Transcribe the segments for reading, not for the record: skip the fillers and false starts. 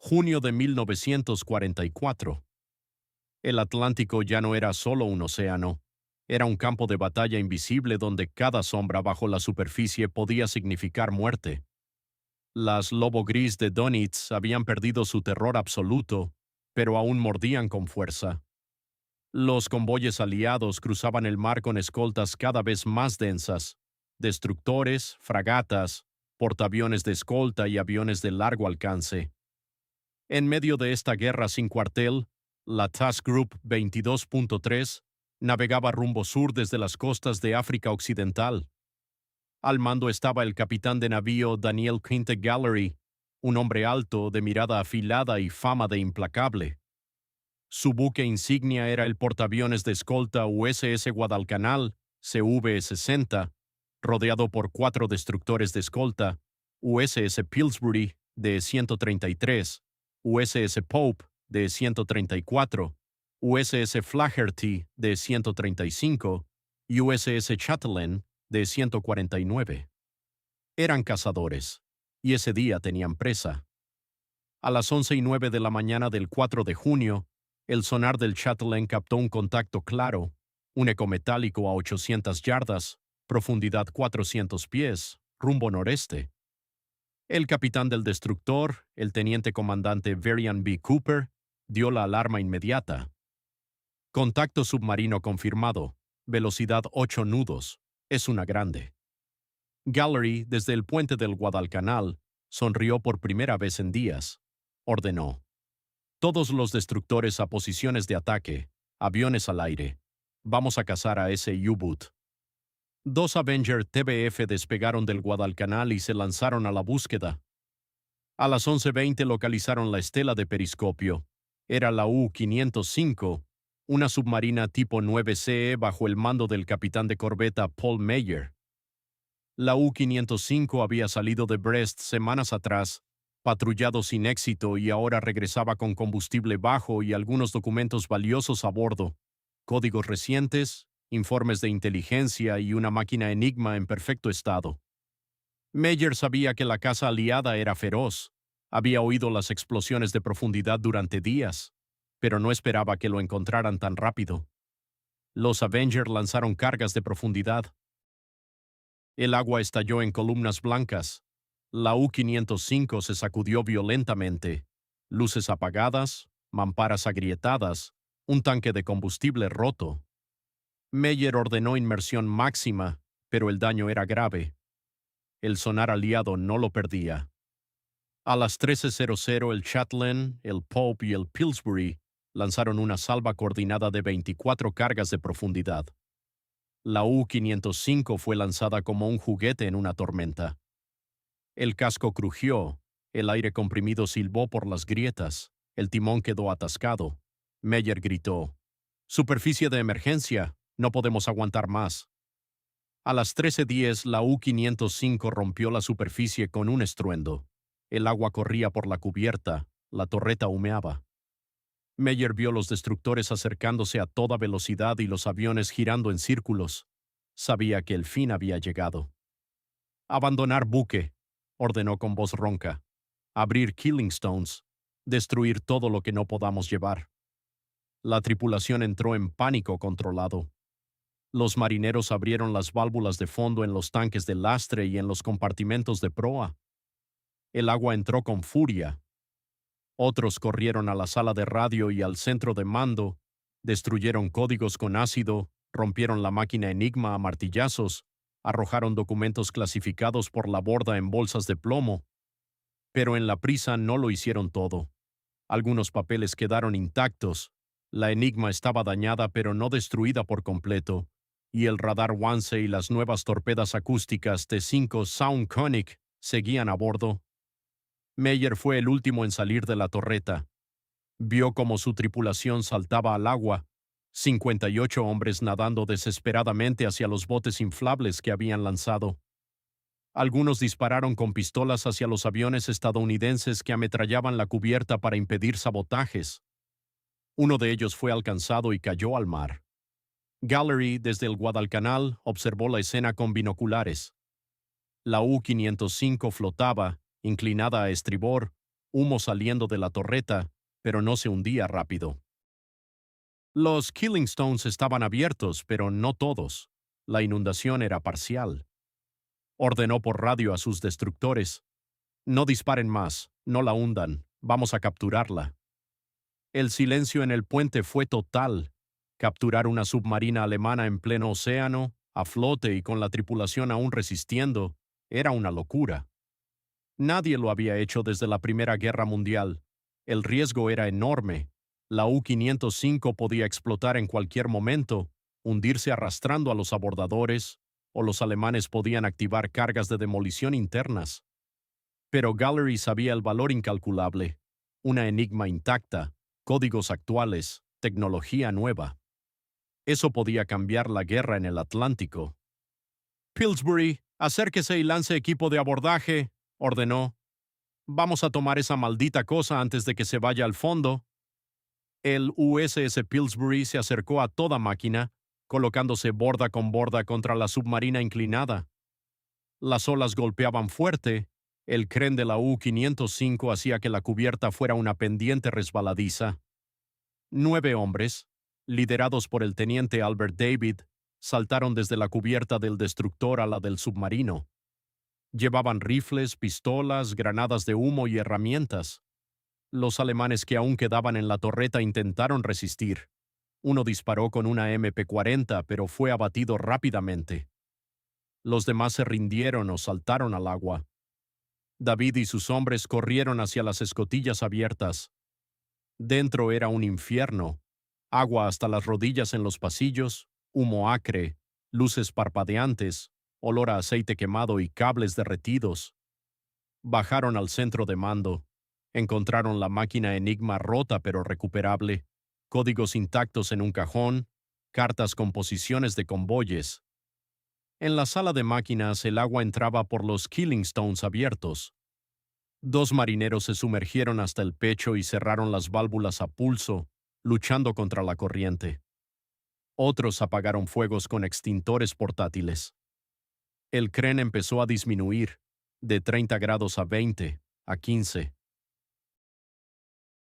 Junio de 1944. El Atlántico ya no era solo un océano, era un campo de batalla invisible donde cada sombra bajo la superficie podía significar muerte. Las Lobo Gris de Donitz habían perdido su terror absoluto, pero aún mordían con fuerza. Los convoyes aliados cruzaban el mar con escoltas cada vez más densas, destructores, fragatas, portaaviones de escolta y aviones de largo alcance. En medio de esta guerra sin cuartel, la Task Group 22.3 navegaba rumbo sur desde las costas de África Occidental. Al mando estaba el capitán de navío Daniel Quinte Gallery, un hombre alto, de mirada afilada y fama de implacable. Su buque insignia era el portaaviones de escolta USS Guadalcanal, CV-60, rodeado por 4 destructores de escolta, USS Pillsbury, de 133, USS Pope, de 134, USS Flaherty, de 135, y USS Chatelain, de 149. Eran cazadores, y ese día tenían presa. A las 11:09 de la mañana del 4 de junio, el sonar del Chatelain captó un contacto claro, un eco metálico a 800 yardas, profundidad 400 pies, rumbo noreste. El capitán del destructor, el teniente comandante Varian B. Cooper, dio la alarma inmediata. Contacto submarino confirmado, velocidad 8 nudos, es una grande. Gallery, desde el puente del Guadalcanal, sonrió por primera vez en días. Ordenó: todos los destructores a posiciones de ataque, aviones al aire. Vamos a cazar a ese U-Boot. 2 Avenger TBF despegaron del Guadalcanal y se lanzaron a la búsqueda. A las 11:20 localizaron la estela de periscopio. Era la U-505, una submarina tipo 9CE bajo el mando del capitán de corbeta Paul Meyer. La U-505 había salido de Brest semanas atrás, patrullado sin éxito, y ahora regresaba con combustible bajo y algunos documentos valiosos a bordo, códigos recientes, informes de inteligencia y una máquina Enigma en perfecto estado. Meyer sabía que la caza aliada era feroz, había oído las explosiones de profundidad durante días, pero no esperaba que lo encontraran tan rápido. Los Avenger lanzaron cargas de profundidad. El agua estalló en columnas blancas. La U-505 se sacudió violentamente. Luces apagadas, mamparas agrietadas, un tanque de combustible roto. Meyer ordenó inmersión máxima, pero el daño era grave. El sonar aliado no lo perdía. A las 13:00 el Chatelain, el Pope y el Pillsbury lanzaron una salva coordinada de 24 cargas de profundidad. La U-505 fue lanzada como un juguete en una tormenta. El casco crujió, el aire comprimido silbó por las grietas, el timón quedó atascado. Meyer gritó: «Superficie de emergencia, no podemos aguantar más». A las 13:10 la U-505 rompió la superficie con un estruendo. El agua corría por la cubierta, la torreta humeaba. Meyer vio los destructores acercándose a toda velocidad y los aviones girando en círculos. Sabía que el fin había llegado. «Abandonar buque», ordenó con voz ronca. «Abrir Killingstones. Destruir todo lo que no podamos llevar». La tripulación entró en pánico controlado. Los marineros abrieron las válvulas de fondo en los tanques de lastre y en los compartimentos de proa. El agua entró con furia. Otros corrieron a la sala de radio y al centro de mando, destruyeron códigos con ácido, rompieron la máquina Enigma a martillazos, arrojaron documentos clasificados por la borda en bolsas de plomo. Pero en la prisa no lo hicieron todo. Algunos papeles quedaron intactos, la Enigma estaba dañada pero no destruida por completo, y el radar Wannsee y las nuevas torpedas acústicas T5 Sound Koenig seguían a bordo. Meyer fue el último en salir de la torreta. Vio cómo su tripulación saltaba al agua, 58 hombres nadando desesperadamente hacia los botes inflables que habían lanzado. Algunos dispararon con pistolas hacia los aviones estadounidenses que ametrallaban la cubierta para impedir sabotajes. Uno de ellos fue alcanzado y cayó al mar. Gallery, desde el Guadalcanal, observó la escena con binoculares. La U-505 flotaba, inclinada a estribor, humo saliendo de la torreta, pero no se hundía rápido. Los Killing Stones estaban abiertos, pero no todos. La inundación era parcial. Ordenó por radio a sus destructores: no disparen más, no la hundan, vamos a capturarla. El silencio en el puente fue total. Capturar una submarina alemana en pleno océano, a flote y con la tripulación aún resistiendo, era una locura. Nadie lo había hecho desde la Primera Guerra Mundial. El riesgo era enorme. La U-505 podía explotar en cualquier momento, hundirse arrastrando a los abordadores, o los alemanes podían activar cargas de demolición internas. Pero Gallery sabía el valor incalculable: una enigma intacta, códigos actuales, tecnología nueva. Eso podía cambiar la guerra en el Atlántico. Pillsbury, acérquese y lance equipo de abordaje, ordenó. Vamos a tomar esa maldita cosa antes de que se vaya al fondo. El USS Pillsbury se acercó a toda máquina, colocándose borda con borda contra la submarina inclinada. Las olas golpeaban fuerte. El creen de la U-505 hacía que la cubierta fuera una pendiente resbaladiza. 9 hombres, liderados por el teniente Albert David, saltaron desde la cubierta del destructor a la del submarino. Llevaban rifles, pistolas, granadas de humo y herramientas. Los alemanes que aún quedaban en la torreta intentaron resistir. Uno disparó con una MP-40, pero fue abatido rápidamente. Los demás se rindieron o saltaron al agua. David y sus hombres corrieron hacia las escotillas abiertas. Dentro era un infierno: agua hasta las rodillas en los pasillos, humo acre, luces parpadeantes, olor a aceite quemado y cables derretidos. Bajaron al centro de mando. Encontraron la máquina Enigma rota pero recuperable, códigos intactos en un cajón, cartas con posiciones de convoyes. En la sala de máquinas el agua entraba por los Killing Stones abiertos. 2 marineros se sumergieron hasta el pecho y cerraron las válvulas a pulso, luchando contra la corriente. Otros apagaron fuegos con extintores portátiles. El creen empezó a disminuir, de 30 grados a 20, a 15.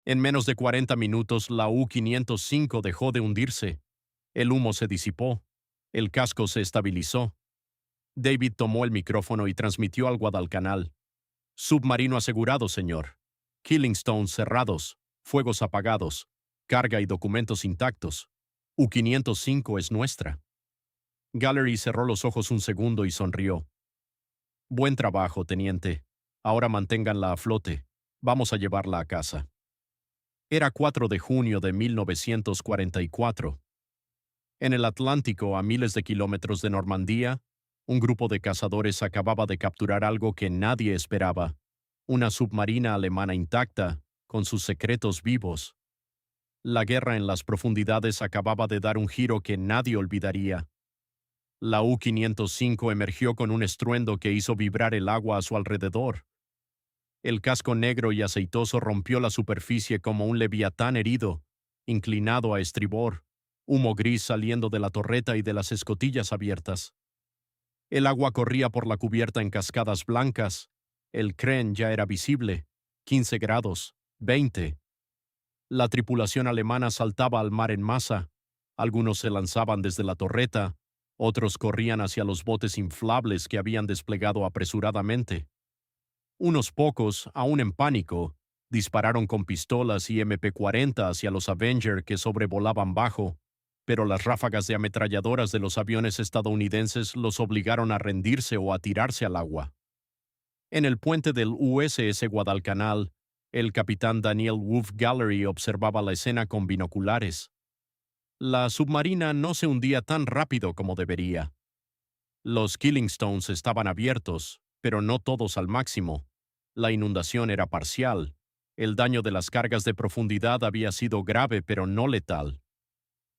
En menos de 40 minutos la U-505 dejó de hundirse. El humo se disipó. El casco se estabilizó. David tomó el micrófono y transmitió al Guadalcanal: submarino asegurado, señor. Killing Stones cerrados, fuegos apagados, carga y documentos intactos. U-505 es nuestra. Gallery cerró los ojos un segundo y sonrió. Buen trabajo, teniente. Ahora manténganla a flote. Vamos a llevarla a casa. Era 4 de junio de 1944. En el Atlántico, a miles de kilómetros de Normandía, un grupo de cazadores acababa de capturar algo que nadie esperaba: una submarina alemana intacta, con sus secretos vivos. La guerra en las profundidades acababa de dar un giro que nadie olvidaría. La U-505 emergió con un estruendo que hizo vibrar el agua a su alrededor. El casco negro y aceitoso rompió la superficie como un leviatán herido, inclinado a estribor, humo gris saliendo de la torreta y de las escotillas abiertas. El agua corría por la cubierta en cascadas blancas. El creen ya era visible: 15 grados, 20. La tripulación alemana saltaba al mar en masa. Algunos se lanzaban desde la torreta, otros corrían hacia los botes inflables que habían desplegado apresuradamente. Unos pocos, aún en pánico, dispararon con pistolas y MP-40 hacia los Avenger que sobrevolaban bajo, pero las ráfagas de ametralladoras de los aviones estadounidenses los obligaron a rendirse o a tirarse al agua. En el puente del USS Guadalcanal, el capitán Daniel Wolf Gallery observaba la escena con binoculares. La submarina no se hundía tan rápido como debería. Los Killing Stones estaban abiertos, pero no todos al máximo. La inundación era parcial. El daño de las cargas de profundidad había sido grave, pero no letal.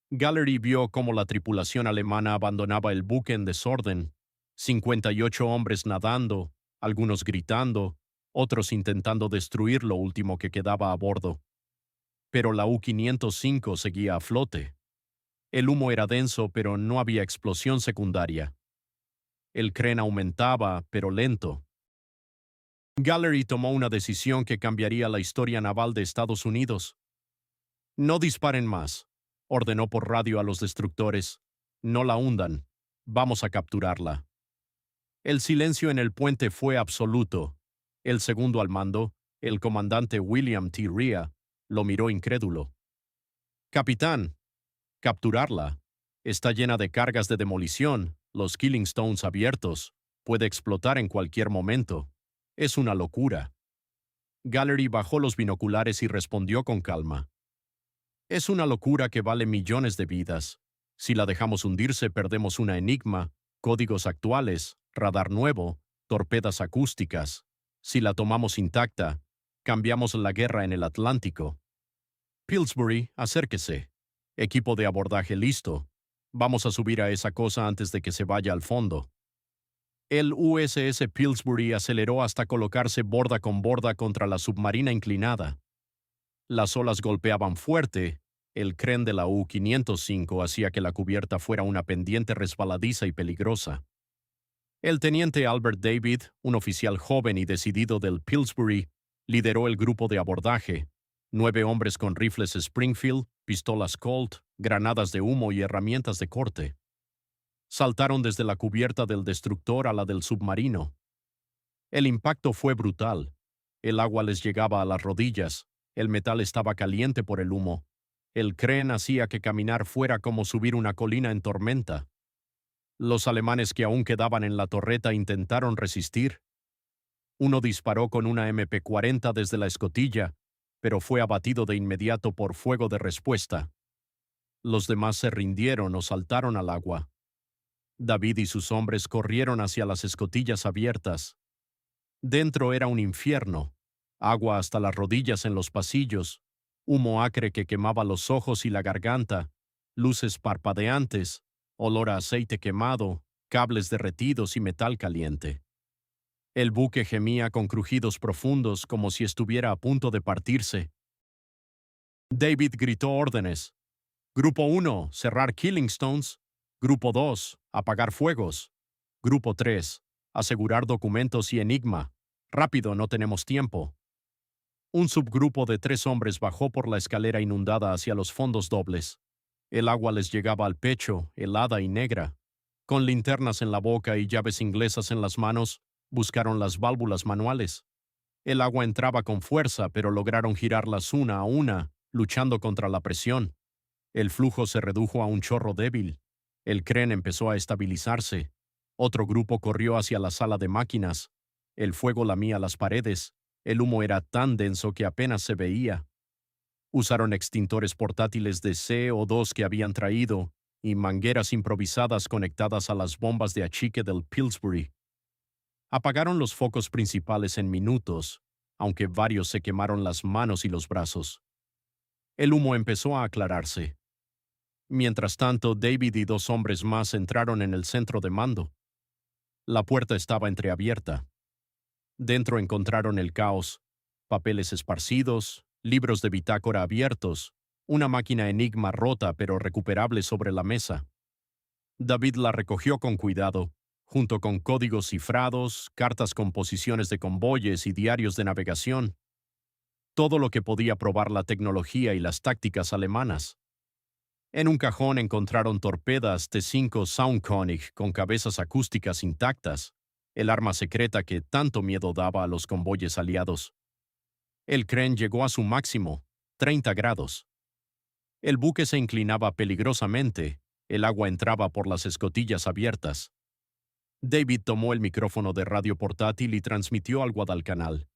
Gallery vio cómo la tripulación alemana abandonaba el buque en desorden: 58 hombres nadando, algunos gritando, otros intentando destruir lo último que quedaba a bordo. Pero la U-505 seguía a flote. El humo era denso, pero no había explosión secundaria. El creen aumentaba, pero lento. Gallery tomó una decisión que cambiaría la historia naval de Estados Unidos. No disparen más, ordenó por radio a los destructores. No la hundan. Vamos a capturarla. El silencio en el puente fue absoluto. El segundo al mando, el comandante William T. Rhea, lo miró incrédulo. Capitán, capturarla. Está llena de cargas de demolición, los Killing Stones abiertos. Puede explotar en cualquier momento. Es una locura. Gallery bajó los binoculares y respondió con calma. Es una locura que vale millones de vidas. Si la dejamos hundirse, perdemos una Enigma, códigos actuales, radar nuevo, torpedas acústicas. Si la tomamos intacta, cambiamos la guerra en el Atlántico. Pillsbury, acérquese. Equipo de abordaje listo. Vamos a subir a esa cosa antes de que se vaya al fondo. El USS Pillsbury aceleró hasta colocarse borda con borda contra la submarina inclinada. Las olas golpeaban fuerte. El creen de la U-505 hacía que la cubierta fuera una pendiente resbaladiza y peligrosa. El teniente Albert David, un oficial joven y decidido del Pillsbury, lideró el grupo de abordaje. 9 hombres con rifles Springfield, pistolas Colt, granadas de humo y herramientas de corte. Saltaron desde la cubierta del destructor a la del submarino. El impacto fue brutal. El agua les llegaba a las rodillas. El metal estaba caliente por el humo. El creen hacía que caminar fuera como subir una colina en tormenta. Los alemanes que aún quedaban en la torreta intentaron resistir. Uno disparó con una MP-40 desde la escotilla, pero fue abatido de inmediato por fuego de respuesta. Los demás se rindieron o saltaron al agua. David y sus hombres corrieron hacia las escotillas abiertas. Dentro era un infierno, agua hasta las rodillas en los pasillos, humo acre que quemaba los ojos y la garganta, luces parpadeantes, olor a aceite quemado, cables derretidos y metal caliente. El buque gemía con crujidos profundos como si estuviera a punto de partirse. David gritó órdenes. Grupo 1, cerrar Killing Stones. Grupo 2, apagar fuegos. Grupo 3, asegurar documentos y Enigma. Rápido, no tenemos tiempo. Un subgrupo de 3 hombres bajó por la escalera inundada hacia los fondos dobles. El agua les llegaba al pecho, helada y negra. Con linternas en la boca y llaves inglesas en las manos, buscaron las válvulas manuales. El agua entraba con fuerza, pero lograron girarlas una a una, luchando contra la presión. El flujo se redujo a un chorro débil. El creen empezó a estabilizarse. Otro grupo corrió hacia la sala de máquinas. El fuego lamía las paredes. El humo era tan denso que apenas se veía. Usaron extintores portátiles de CO2 que habían traído y mangueras improvisadas conectadas a las bombas de achique del Pillsbury. Apagaron los focos principales en minutos, aunque varios se quemaron las manos y los brazos. El humo empezó a aclararse. Mientras tanto, David y 2 hombres más entraron en el centro de mando. La puerta estaba entreabierta. Dentro encontraron el caos, papeles esparcidos, libros de bitácora abiertos, una máquina Enigma rota pero recuperable sobre la mesa. David la recogió con cuidado, junto con códigos cifrados, cartas con posiciones de convoyes y diarios de navegación. Todo lo que podía probar la tecnología y las tácticas alemanas. En un cajón encontraron torpedas T-5 Soundkönig con cabezas acústicas intactas, el arma secreta que tanto miedo daba a los convoyes aliados. El creen llegó a su máximo, 30 grados. El buque se inclinaba peligrosamente, el agua entraba por las escotillas abiertas. David tomó el micrófono de radio portátil y transmitió al Guadalcanal.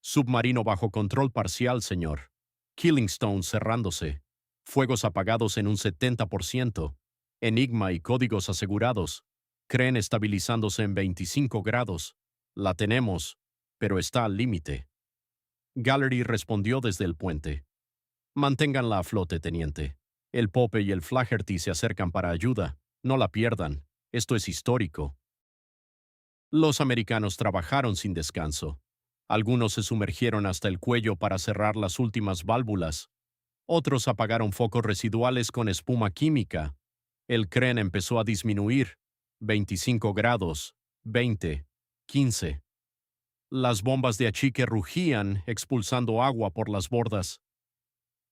Submarino bajo control parcial, señor. Killing Stone cerrándose. Fuegos apagados en un 70%. Enigma y códigos asegurados. Creen estabilizándose en 25 grados. La tenemos, pero está al límite. Gallery respondió desde el puente. Manténganla a flote, teniente. El Pope y el Flaherty se acercan para ayuda. No la pierdan. Esto es histórico. Los americanos trabajaron sin descanso. Algunos se sumergieron hasta el cuello para cerrar las últimas válvulas. Otros apagaron focos residuales con espuma química. El creen empezó a disminuir. 25 grados, 20, 15. Las bombas de achique rugían, expulsando agua por las bordas.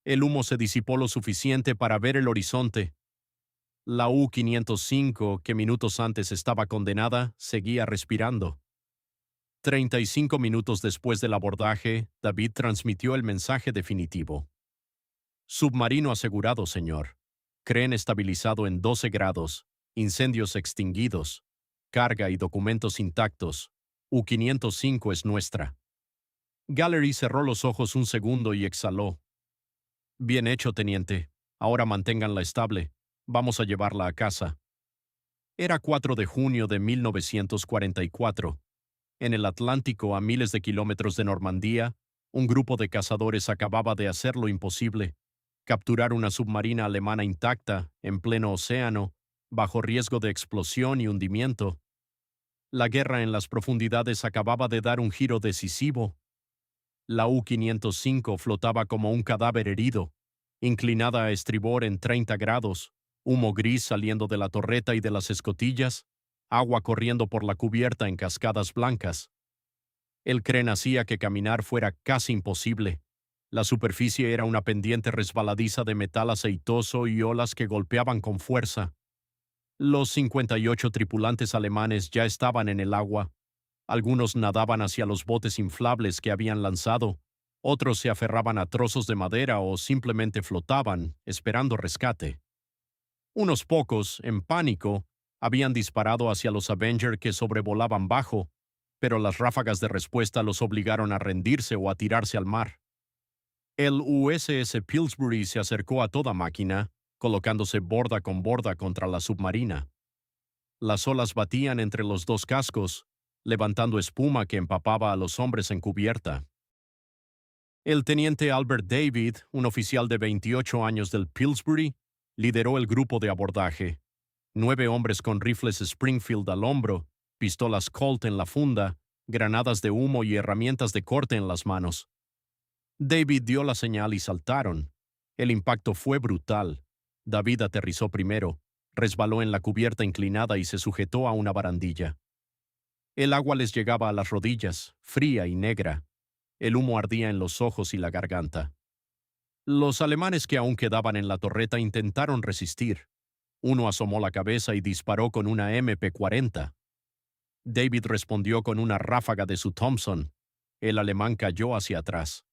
El humo se disipó lo suficiente para ver el horizonte. La U-505, que minutos antes estaba condenada, seguía respirando. 35 minutos después del abordaje, David transmitió el mensaje definitivo. Submarino asegurado, señor. Creen estabilizado en 12 grados. Incendios extinguidos. Carga y documentos intactos. U-505 es nuestra. Gallery cerró los ojos un segundo y exhaló. Bien hecho, teniente. Ahora manténganla estable. Vamos a llevarla a casa. Era 4 de junio de 1944. En el Atlántico, a miles de kilómetros de Normandía, un grupo de cazadores acababa de hacer lo imposible: capturar una submarina alemana intacta, en pleno océano, bajo riesgo de explosión y hundimiento. La guerra en las profundidades acababa de dar un giro decisivo. La U-505 flotaba como un cadáver herido, inclinada a estribor en 30 grados, humo gris saliendo de la torreta y de las escotillas, agua corriendo por la cubierta en cascadas blancas. El creen hacía que caminar fuera casi imposible. La superficie era una pendiente resbaladiza de metal aceitoso y olas que golpeaban con fuerza. Los 58 tripulantes alemanes ya estaban en el agua. Algunos nadaban hacia los botes inflables que habían lanzado, otros se aferraban a trozos de madera o simplemente flotaban, esperando rescate. Unos pocos, en pánico, habían disparado hacia los Avenger que sobrevolaban bajo, pero las ráfagas de respuesta los obligaron a rendirse o a tirarse al mar. El USS Pillsbury se acercó a toda máquina, colocándose borda con borda contra la submarina. Las olas batían entre los dos cascos, levantando espuma que empapaba a los hombres en cubierta. El teniente Albert David, un oficial de 28 años del Pillsbury, lideró el grupo de abordaje. 9 hombres con rifles Springfield al hombro, pistolas Colt en la funda, granadas de humo y herramientas de corte en las manos. David dio la señal y saltaron. El impacto fue brutal. David aterrizó primero, resbaló en la cubierta inclinada y se sujetó a una barandilla. El agua les llegaba a las rodillas, fría y negra. El humo ardía en los ojos y la garganta. Los alemanes que aún quedaban en la torreta intentaron resistir. Uno asomó la cabeza y disparó con una MP-40. David respondió con una ráfaga de su Thompson. El alemán cayó hacia atrás.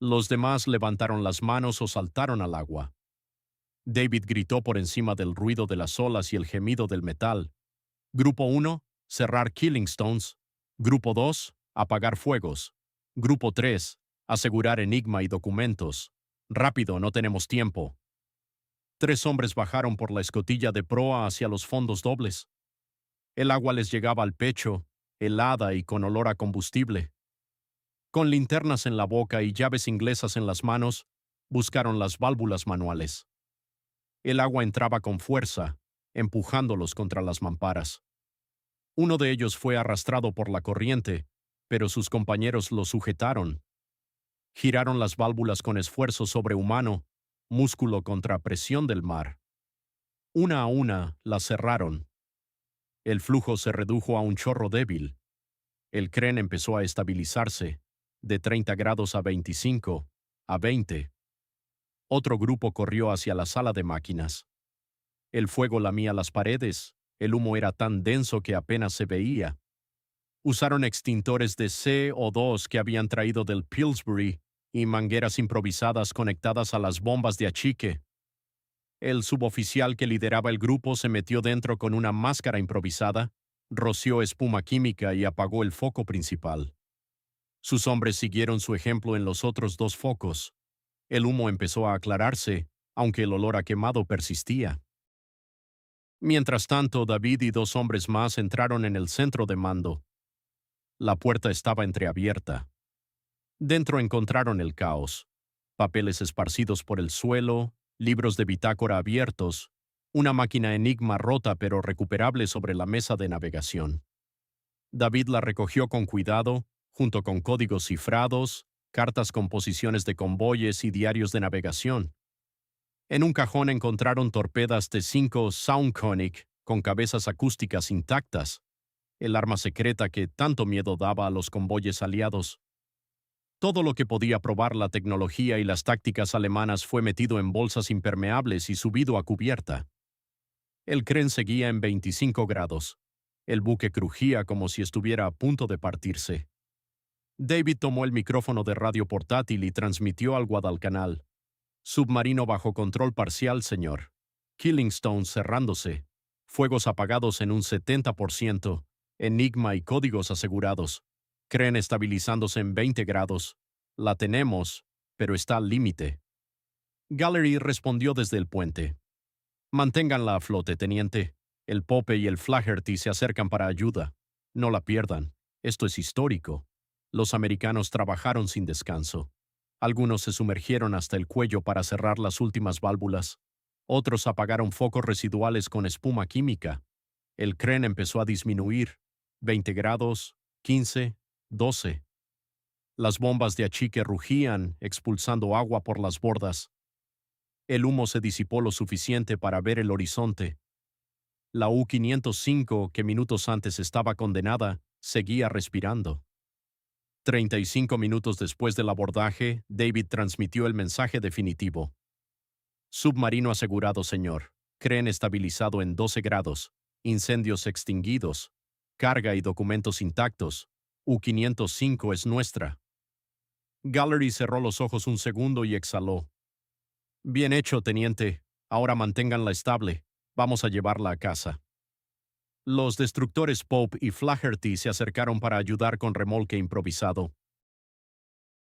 Los demás levantaron las manos o saltaron al agua. David gritó por encima del ruido de las olas y el gemido del metal. Grupo 1, cerrar Killing Stones. Grupo 2, apagar fuegos. Grupo 3, asegurar enigma y documentos. Rápido, no tenemos tiempo. 3 hombres bajaron por la escotilla de proa hacia los fondos dobles. El agua les llegaba al pecho, helada y con olor a combustible. Con linternas en la boca y llaves inglesas en las manos, buscaron las válvulas manuales. El agua entraba con fuerza, empujándolos contra las mamparas. Uno de ellos fue arrastrado por la corriente, pero sus compañeros lo sujetaron. Giraron las válvulas con esfuerzo sobrehumano, músculo contra presión del mar. Una a una las cerraron. El flujo se redujo a un chorro débil. El creen empezó a estabilizarse, de 30 grados a 25, a 20. Otro grupo corrió hacia la sala de máquinas. El fuego lamía las paredes, el humo era tan denso que apenas se veía. Usaron extintores de CO2 que habían traído del Pillsbury y mangueras improvisadas conectadas a las bombas de achique. El suboficial que lideraba el grupo se metió dentro con una máscara improvisada, roció espuma química y apagó el foco principal. Sus hombres siguieron su ejemplo en los otros 2 focos. El humo empezó a aclararse, aunque el olor a quemado persistía. Mientras tanto, David y 2 hombres más entraron en el centro de mando. La puerta estaba entreabierta. Dentro encontraron el caos: papeles esparcidos por el suelo, libros de bitácora abiertos, una máquina Enigma rota pero recuperable sobre la mesa de navegación. David la recogió con cuidado, junto con códigos cifrados, cartas con posiciones de convoyes y diarios de navegación. En un cajón encontraron torpedas T5 Soundconic con cabezas acústicas intactas. el arma secreta que tanto miedo daba a los convoyes aliados. Todo lo que podía probar la tecnología y las tácticas alemanas fue metido en bolsas impermeables y subido a cubierta. El Kren seguía en 25 grados. El buque crujía como si estuviera a punto de partirse. David tomó el micrófono de radio portátil y transmitió al Guadalcanal. Submarino bajo control parcial, señor. Killingstone cerrándose. Fuegos apagados en un 70%. Enigma y códigos asegurados. Kren estabilizándose en 20 grados. La tenemos, pero está al límite. Gallery respondió desde el puente. Manténganla a flote, teniente. El Pope y el Flaherty se acercan para ayuda. No la pierdan. Esto es histórico. Los americanos trabajaron sin descanso. Algunos se sumergieron hasta el cuello para cerrar las últimas válvulas. Otros apagaron focos residuales con espuma química. El Kren empezó a disminuir. 20 grados, 15, 12. Las bombas de achique rugían, expulsando agua por las bordas. El humo se disipó lo suficiente para ver el horizonte. La U-505, que minutos antes estaba condenada, seguía respirando. 35 minutos después del abordaje, David transmitió el mensaje definitivo. Submarino asegurado, señor. Kren estabilizado en 12 grados. Incendios extinguidos. Carga y documentos intactos. U-505 es nuestra. Gallery cerró los ojos un segundo y exhaló. Bien hecho, teniente. Ahora manténganla estable. Vamos a llevarla a casa. Los destructores Pope y Flaherty se acercaron para ayudar con remolque improvisado.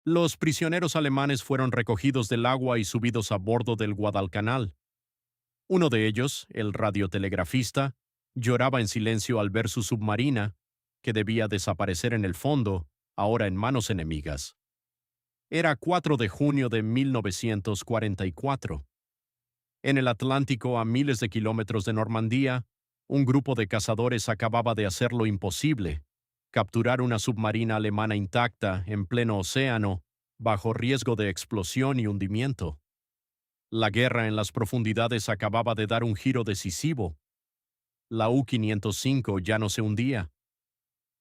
Los prisioneros alemanes fueron recogidos del agua y subidos a bordo del Guadalcanal. Uno de ellos, el radiotelegrafista, lloraba en silencio al ver su submarina, que debía desaparecer en el fondo, ahora en manos enemigas. Era 4 de junio de 1944. En el Atlántico, a miles de kilómetros de Normandía, un grupo de cazadores acababa de hacer lo imposible: capturar una submarina alemana intacta en pleno océano, bajo riesgo de explosión y hundimiento. La guerra en las profundidades acababa de dar un giro decisivo. La U-505 ya no se hundía.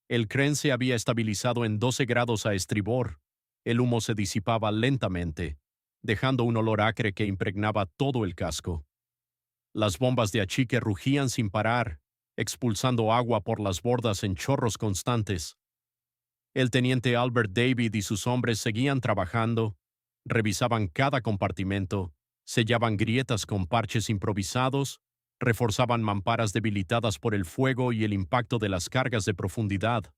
El Kren se había estabilizado en 12 grados a estribor. El humo se disipaba lentamente, dejando un olor acre que impregnaba todo el casco. Las bombas de achique rugían sin parar, expulsando agua por las bordas en chorros constantes. El teniente Albert David y sus hombres seguían trabajando, revisaban cada compartimento, sellaban grietas con parches improvisados, reforzaban mamparas debilitadas por el fuego y el impacto de las cargas de profundidad.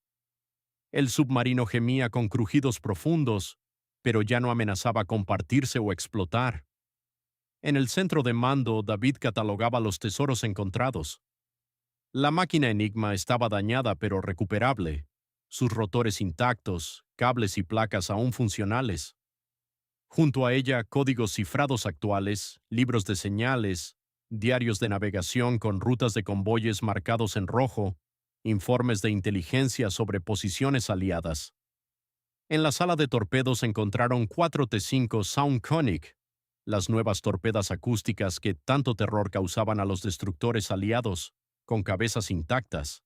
El submarino gemía con crujidos profundos, pero ya no amenazaba con partirse o explotar. En el centro de mando, David catalogaba los tesoros encontrados. La máquina Enigma estaba dañada pero recuperable, sus rotores intactos, cables y placas aún funcionales. Junto a ella, códigos cifrados actuales, libros de señales, diarios de navegación con rutas de convoyes marcados en rojo, informes de inteligencia sobre posiciones aliadas. En la sala de torpedos encontraron 4 T5 Soundconic, las nuevas torpedas acústicas que tanto terror causaban a los destructores aliados, con cabezas intactas.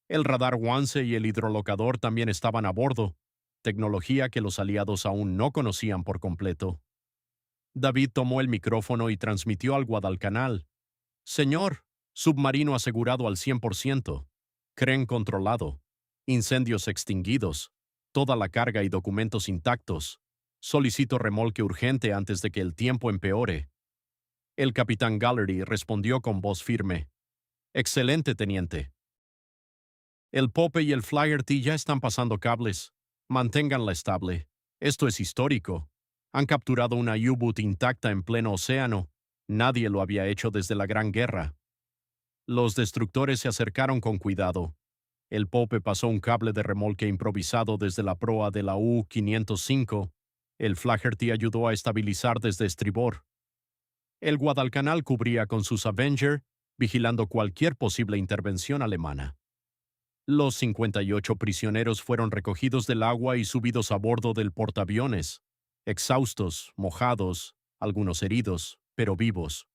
El radar Wanze y el hidrolocador también estaban a bordo, tecnología que los aliados aún no conocían por completo. David tomó el micrófono y transmitió al Guadalcanal. Señor, submarino asegurado al 100%. Kren controlado. Incendios extinguidos. Toda la carga y documentos intactos. Solicito remolque urgente antes de que el tiempo empeore. El capitán Gallery respondió con voz firme. Excelente, teniente. El Pope y el Flaherty ya están pasando cables. Manténganla estable. Esto es histórico. Han capturado una U-boot intacta en pleno océano. Nadie lo había hecho desde la Gran Guerra. Los destructores se acercaron con cuidado. El Pope pasó un cable de remolque improvisado desde la proa de la U-505. El Flaherty ayudó a estabilizar desde estribor. El Guadalcanal cubría con sus Avenger, vigilando cualquier posible intervención alemana. Los 58 prisioneros fueron recogidos del agua y subidos a bordo del portaaviones, exhaustos, mojados, algunos heridos, pero vivos.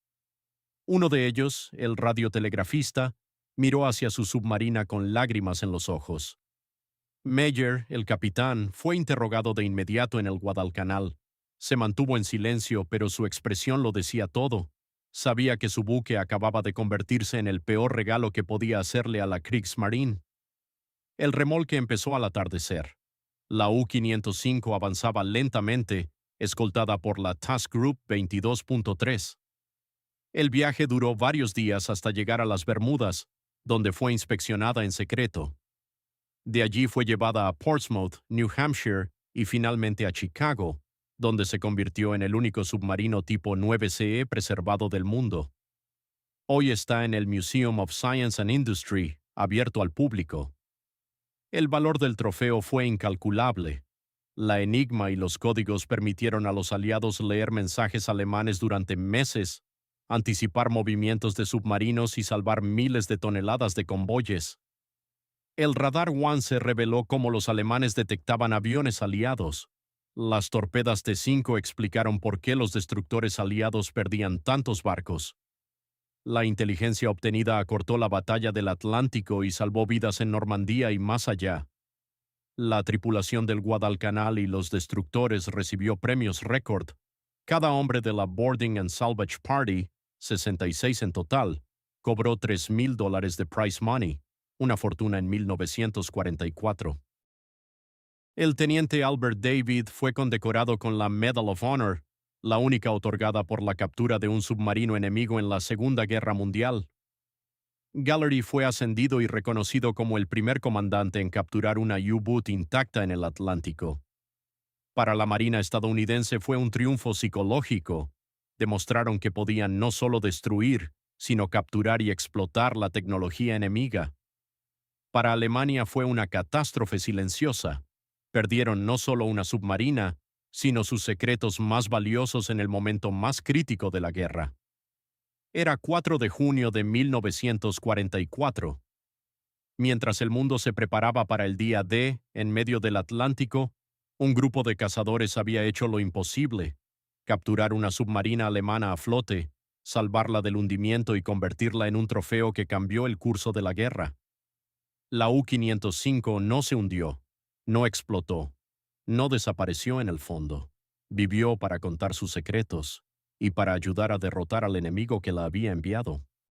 Uno de ellos, el radiotelegrafista, Miró hacia su submarina con lágrimas en los ojos. Meyer, el capitán, fue interrogado de inmediato en el Guadalcanal. Se mantuvo en silencio, pero su expresión lo decía todo. Sabía que su buque acababa de convertirse en el peor regalo que podía hacerle a la Kriegsmarine. El remolque empezó al atardecer. La U-505 avanzaba lentamente, escoltada por la Task Group 22.3. El viaje duró varios días hasta llegar a las Bermudas, donde fue inspeccionada en secreto. De allí fue llevada a Portsmouth, New Hampshire, y finalmente a Chicago, donde se convirtió en el único submarino tipo 9CE preservado del mundo. Hoy está en el Museum of Science and Industry, abierto al público. El valor del trofeo fue incalculable. La Enigma y los códigos permitieron a los aliados leer mensajes alemanes durante meses, anticipar movimientos de submarinos y salvar miles de toneladas de convoyes. El radar Wanze reveló cómo los alemanes detectaban aviones aliados. Las torpedas T-5 explicaron por qué los destructores aliados perdían tantos barcos. La inteligencia obtenida acortó la batalla del Atlántico y salvó vidas en Normandía y más allá. La tripulación del Guadalcanal y los destructores recibió premios récord. Cada hombre de la Boarding and Salvage Party, 66 en total, cobró $3,000 de prize money, una fortuna en 1944. El teniente Albert David fue condecorado con la Medal of Honor, la única otorgada por la captura de un submarino enemigo en la Segunda Guerra Mundial. Gallery fue ascendido y reconocido como el primer comandante en capturar una U-boot intacta en el Atlántico. Para la Marina estadounidense fue un triunfo psicológico. Demostraron que podían no solo destruir, sino capturar y explotar la tecnología enemiga. Para Alemania fue una catástrofe silenciosa. Perdieron no solo una submarina, sino sus secretos más valiosos en el momento más crítico de la guerra. Era 4 de junio de 1944. Mientras el mundo se preparaba para el día D, en medio del Atlántico, un grupo de cazadores había hecho lo imposible: capturar una submarina alemana a flote, salvarla del hundimiento y convertirla en un trofeo que cambió el curso de la guerra. La U-505 no se hundió, no explotó, no desapareció en el fondo. Vivió para contar sus secretos y para ayudar a derrotar al enemigo que la había enviado.